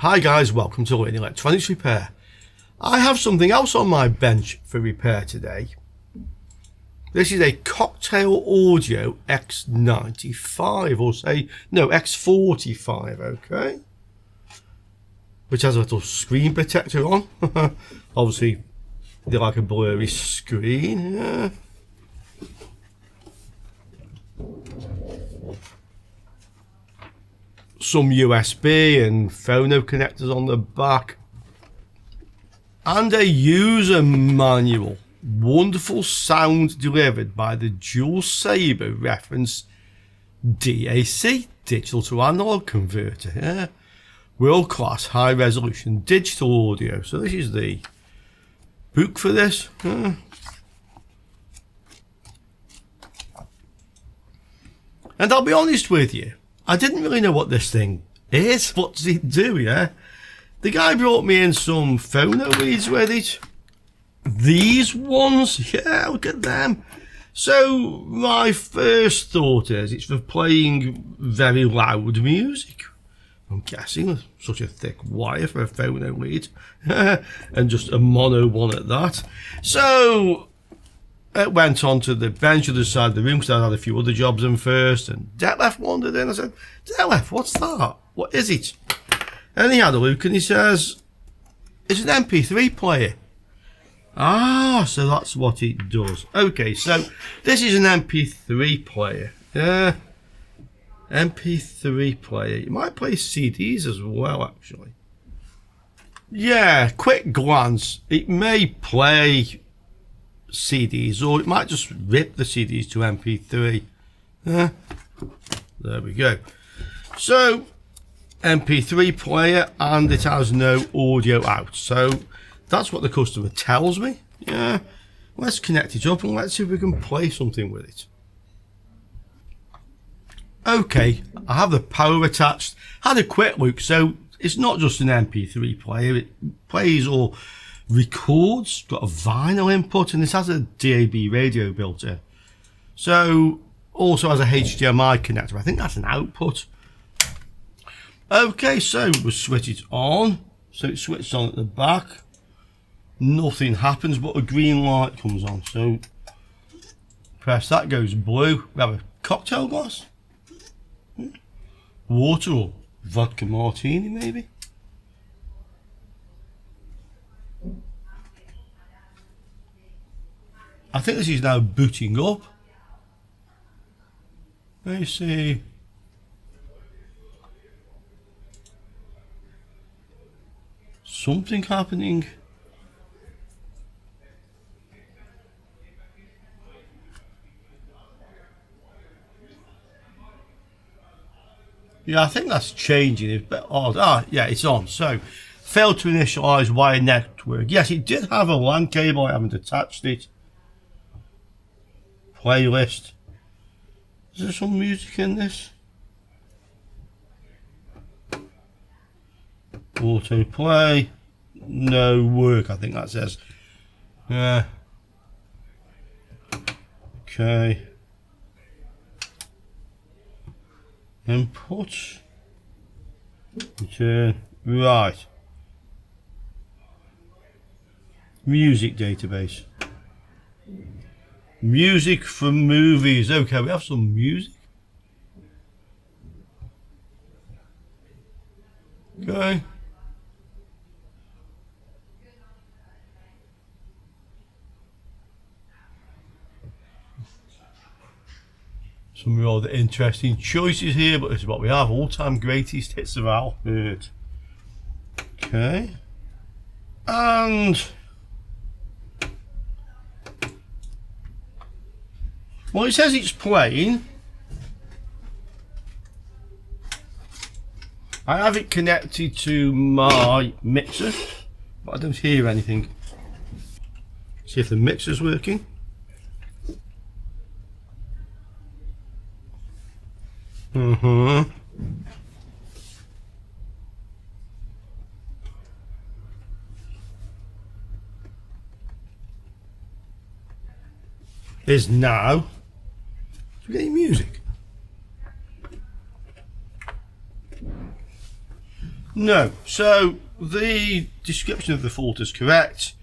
Hi guys, welcome to Learning Electronics Repair. I have something else on my bench for repair today. This is a Cocktail Audio X95, or say, no, X45, okay? Which has a little screen protector on. Obviously, they like a blurry screen, yeah. Some USB and phono connectors on the back, and a user manual. Wonderful sound delivered by the Dual Saber reference DAC, digital to analog converter. Yeah. World class high resolution digital audio. So this is the book for this. Yeah. And I'll be honest with you, I didn't really know what this thing is. What does it do, yeah? The guy brought me in some phono leads with it. These ones, yeah, look at them. So my first thought is it's for playing very loud music. I'm guessing such a thick wire for a phono lead. And just a mono one at that. So it went on to the bench on the side of the room because I had a few other jobs in first, and Detlef wandered in. I said, Detlef, what's that? What is it? And he had a look and he says, it's an MP3 player. Ah, so that's what it does. Okay, so this is an MP3 player. Yeah, MP3 player. You might play CDs as well, actually. Yeah, quick glance. It may play CDs, or it might just rip the CDs to MP3. There we go. So MP3 player, and it has no audio out. So that's what the customer tells me. Yeah, let's connect it up and let's see if we can play something with it. Okay, I have the power attached. Had a quick look. So it's not just an MP3 player. It plays or records, got a vinyl input, and this has a DAB radio built in. So also has a HDMI connector. I think that's an output. Okay, so we'll switch it on. So it's switched on at the back. Nothing happens, but a green light comes on. So press that, goes blue. We have a cocktail glass. Water or vodka martini maybe. I think this is now booting up. Let me see. Something happening. Yeah, I think that's changing. It's a bit odd. Ah, yeah, it's on. So, failed to initialize wire network. Yes, it did have a LAN cable. I haven't attached it. Playlist. Is there some music in this? Auto play. No work, I think that says. Yeah. Okay. Input. Return. Right. Music database. Music from movies. Okay, we have some music. Okay. Some rather interesting choices here, but this is what we have. All-time greatest hits of Al heard. Okay. And well, it says it's playing. I have it connected to my mixer, but I don't hear anything. See if the mixer's working. Is now. Should we get any music? No. So the description of the fault is correct.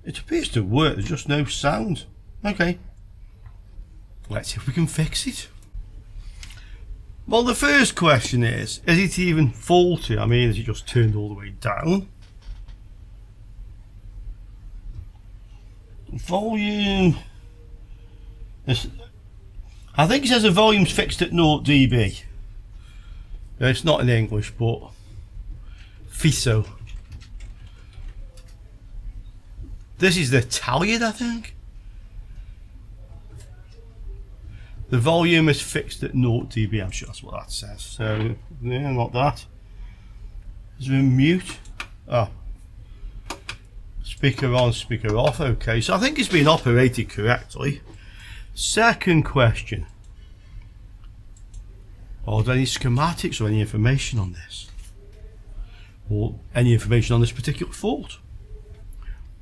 It appears to work. There's just no sound. Okay. Let's see if we can fix it. Well, the first question is it even faulty? I mean, is it just turned all the way down? Volume. I think it says the volume's fixed at 0 dB. It's not in English, but FISO. This is the Italian, I think. The volume is fixed at 0 dB. I'm sure that's what that says. So, yeah, not that. Is there a mute? Oh. Speaker on, speaker off. Okay, so I think it's been operated correctly. Second question. Are there any schematics or any information on this? Or any information on this particular fault?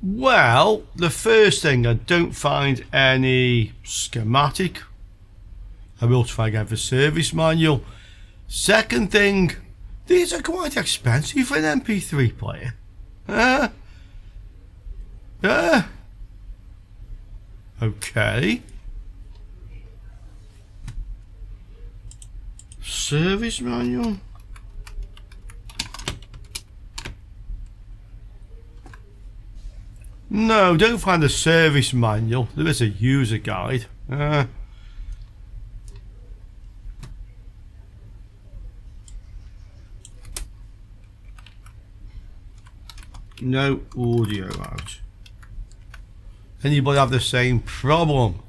Well, the first thing, I don't find any schematic. I will try again for service manual. Second thing, these are quite expensive for an MP3 player. Okay. Service manual. No, don't find a service manual. There is a user guide. No audio out. Anybody have the same problem?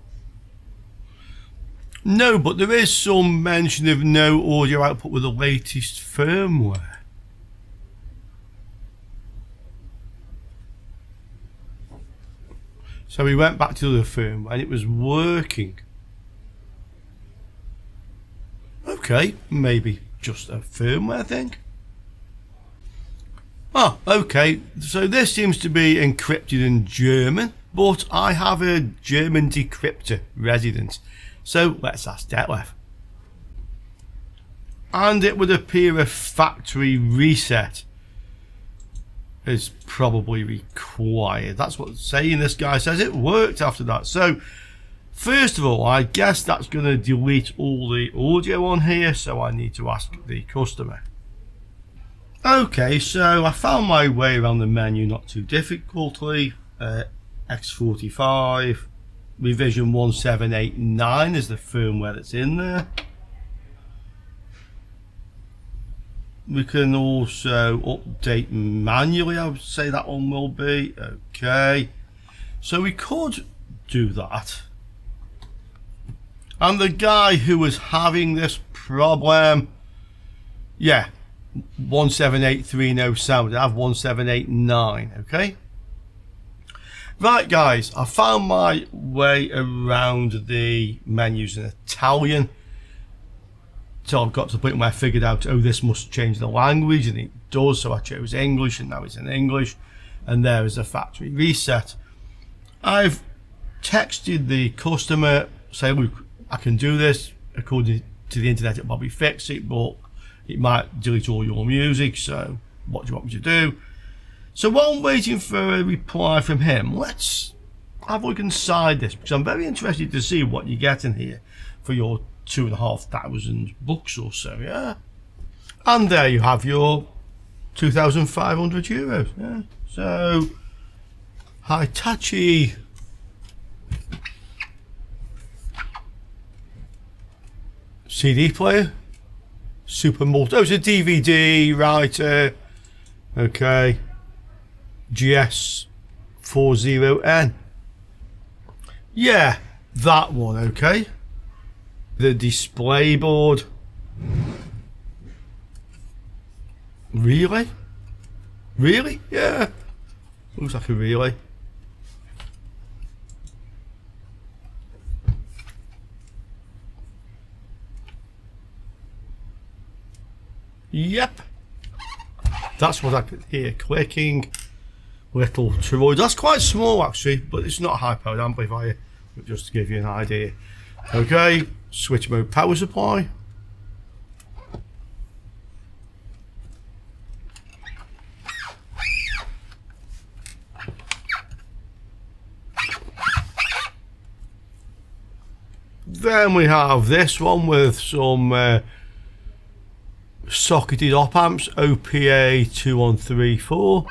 No, but there is some mention of no audio output with the latest firmware. So we went back to the firmware and it was working. Okay, maybe just a firmware thing. Oh, okay, so this seems to be encrypted in German, but I have a German decryptor resident. So let's ask Detlef. And it would appear a factory reset is probably required. That's what it's saying. This guy says it worked after that. So first of all, I guess that's going to delete all the audio on here, so I need to ask the customer. Okay, so I found my way around the menu not too difficultly. X45 revision 1789 is the firmware that's in there. We can also update manually. I would say that one will be okay. So we could do that. And the guy who was having this problem, yeah, 17830 sound. I have 1789. Okay. Right, guys, I found my way around the menus in Italian. So I've got to the point where I figured out, oh, this must change the language, and it does. So I chose English, and now it's in English. And there is a factory reset. I've texted the customer, saying, look, I can do this. According to the internet, it'll probably fix it, but it might delete all your music. So what do you want me to do? So while I'm waiting for a reply from him, let's have a look inside this, because I'm very interested to see what you get in here for your 2,500 bucks or so, yeah. And there you have your 2,500 euros, yeah. So Hitachi CD player, super multi. Oh, it's a DVD writer. Okay. GS40N. Yeah, that one, okay. The display board. Relay? Really? Yeah. Looks like a relay. Yep. That's what I could hear clicking. Little toroid. That's quite small actually, but it's not a high powered amplifier, but just to give you an idea. Okay, switch mode power supply. Then we have this one with some socketed op amps, OPA 2134.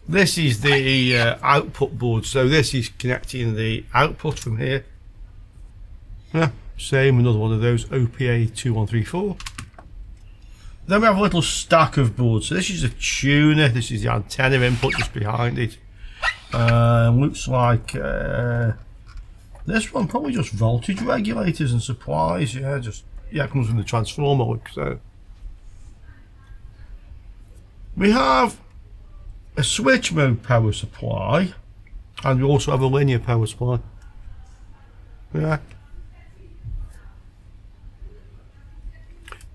This is the output board, so this is connecting the output from here. Same, another one of those, OPA 2134. Then we have a little stack of boards. So this is a tuner, this is the antenna input just behind it. Looks like this one probably just voltage regulators and supplies. Yeah, it comes from the transformer look. So we have a switch mode power supply, and we also have a linear power supply. Yeah.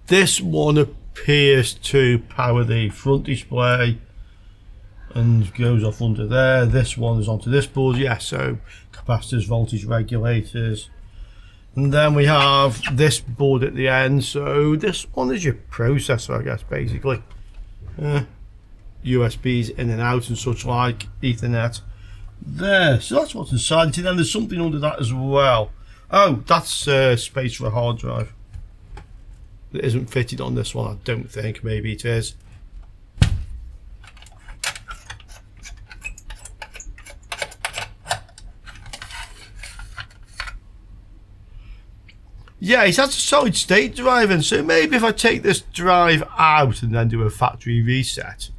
This one appears to power the front display and goes off under there. This one is onto this board, yeah, so capacitors, voltage regulators. And then we have this board at the end, so this one is your processor, I guess, basically. USBs in and out and such like, Ethernet. There, so that's what's inside. And then there's something under that as well. Oh, that's space for a hard drive. It isn't fitted on this one, I don't think. Maybe it is. Yeah, it has a solid state drive in, so maybe if I take this drive out and then do a factory reset,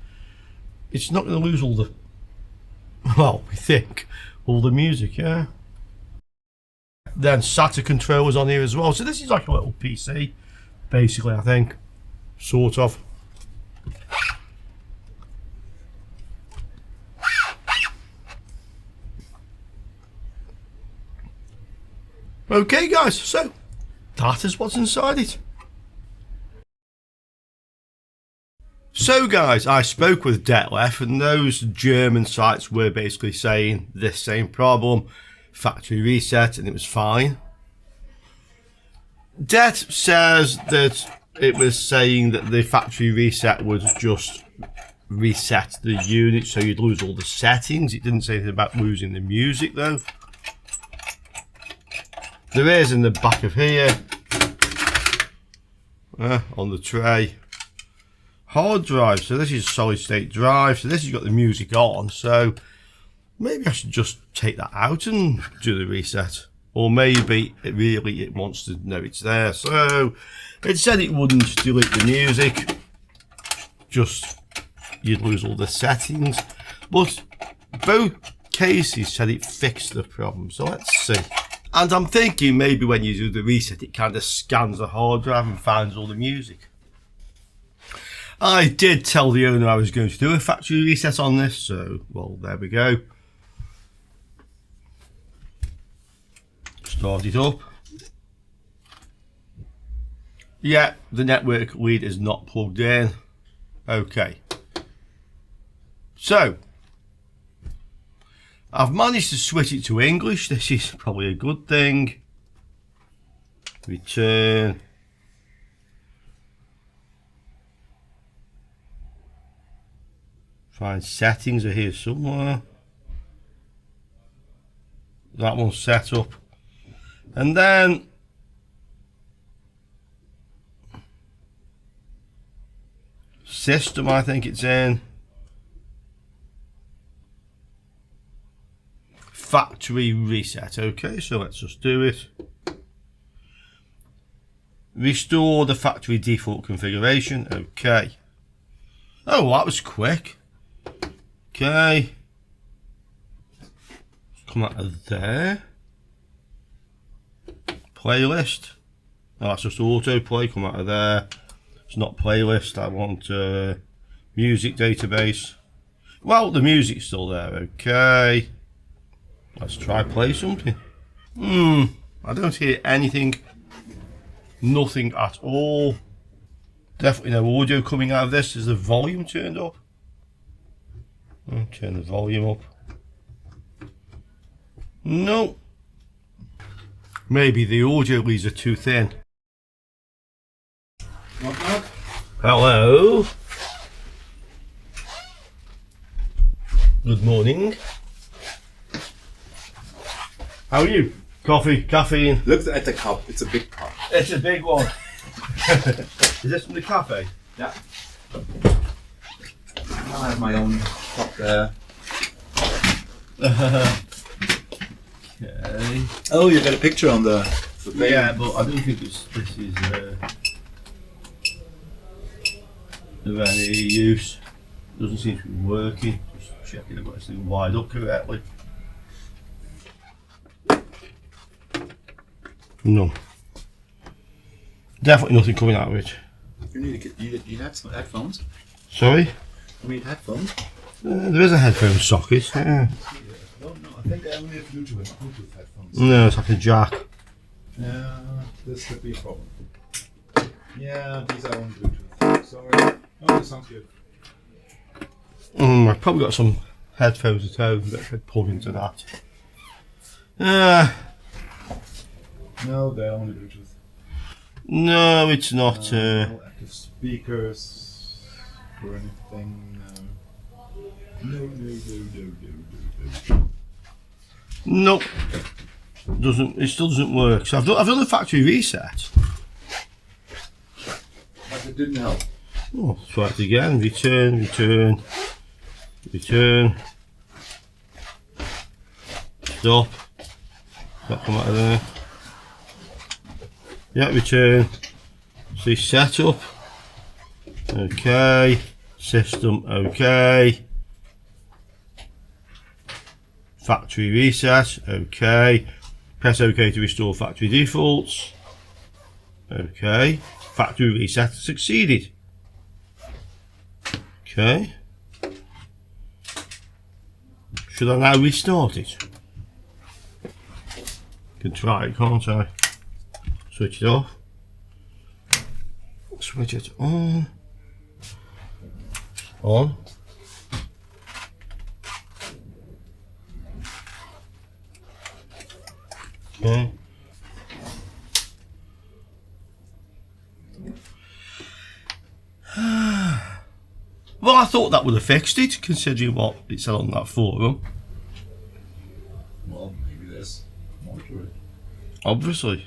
it's not going to lose all the, well, we think, all the music, yeah. Then SATA controllers on here as well, so this is like a little PC, basically, I think, sort of. Okay guys, so that is what's inside it. So guys, I spoke with Detlef, and those German sites were basically saying this same problem, factory reset, and it was fine. Det says that it was saying that the factory reset would just reset the unit, so you'd lose all the settings. It didn't say anything about losing the music though. There is in the back of here, on the tray, hard drive. So this is a solid state drive, so this has got the music on, so maybe I should just take that out and do the reset, or maybe it wants to know it's there. So it said it wouldn't delete the music, just you'd lose all the settings, but both cases said it fixed the problem, so let's see. And I'm thinking maybe when you do the reset, it kind of scans the hard drive and finds all the music. I did tell the owner I was going to do a factory reset on this, so, well, there we go. Start it up. Yeah, the network lead is not plugged in. Okay. So, I've managed to switch it to English. This is probably a good thing. Return. Find settings are here somewhere. That one's set up. And then system, I think it's in. Factory reset. Okay, so let's just do it. Restore the factory default configuration. Okay. Oh, that was quick. Okay. Come out of there. Playlist. Oh, that's just autoplay. Come out of there. It's not playlist. I want music database. Well, the music's still there. Okay. Let's try play something. I don't hear anything. Nothing at all. Definitely no audio coming out of this. Is the volume turned up? I'll turn the volume up. No. Maybe the audio leads are too thin. Knock, knock. Hello. Good morning. How are you? Coffee, caffeine. Look at the cup. It's a big cup. It's a big one. Is this from the cafe? Yeah. I have my own cup there. Okay. Oh, you got a picture on the thing. Yeah, but I don't think this is of any use. Doesn't seem to be working. Just checking if it's wired up correctly. No. Definitely nothing coming out of it. You need headphones. Sorry? You need headphones? There is a headphone socket. Yeah. No, I think I only have Bluetooth headphones. No, it's like a jack. Yeah, this could be a problem. Yeah, these are on Bluetooth. Sorry. Oh, that sounds good. I've probably got some headphones at home that I could plug into that. No, they're only Bluetooth. No, it's not. No active speakers or anything. No. Nope. Doesn't. It still doesn't work. So I've done a factory reset. But it didn't help. Oh, try it again. Return. Stop. That come out of there. Yeah, return. See setup. Okay. System okay. Factory reset. Okay. Press OK to restore factory defaults. Okay. Factory reset succeeded. Okay. Should I now restart it? Can try it, can't I? Switch it off. Switch it on. On. Okay. Well, I thought that would have fixed it, considering what it said on that forum. Well, maybe there's more to it. Obviously.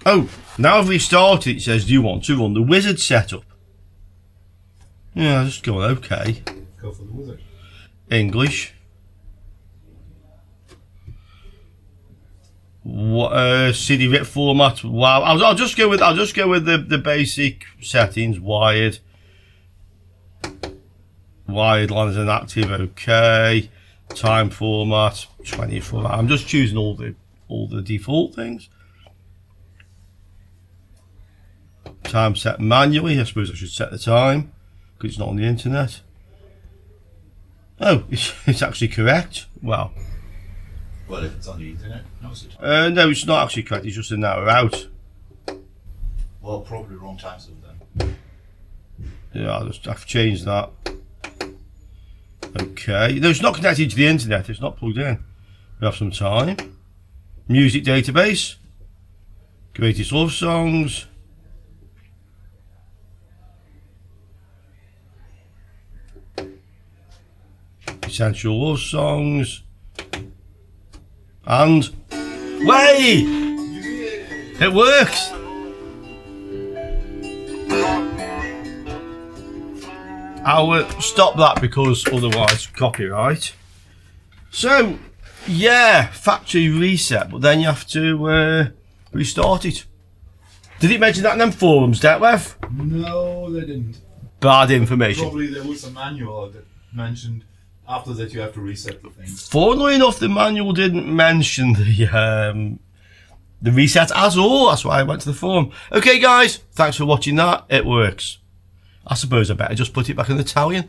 Oh, now I've restarted, it says, do you want to run the wizard setup? Yeah, just going okay. Go for the wizard. English. What CD-RIP format? Wow, I'll just go with the basic settings. Wired lines and active. Okay. Time format 24. I'm just choosing all the default things. Time set manually. I suppose I should set the time because it's not on the internet. Oh, it's actually correct. Well, if it's on the internet, no, is it? no, it's not actually correct. It's just an hour out. Well, probably wrong time zone then. Yeah, I've changed that. Okay. No, it's not connected to the internet. It's not plugged in. We have some time. Music database. Greatest love songs. Essential love songs. And way! It works! I'll stop that because otherwise copyright. So, yeah, factory reset, but then you have to restart it. Did it mention that in them forums, Detlev? No, they didn't. Bad information. Probably there was a manual that mentioned after that you have to reset the thing. Funnily enough, the manual didn't mention the reset at all. That's why I went to the forum. Okay, guys, thanks for watching that. It works. I suppose I better just put it back in Italian.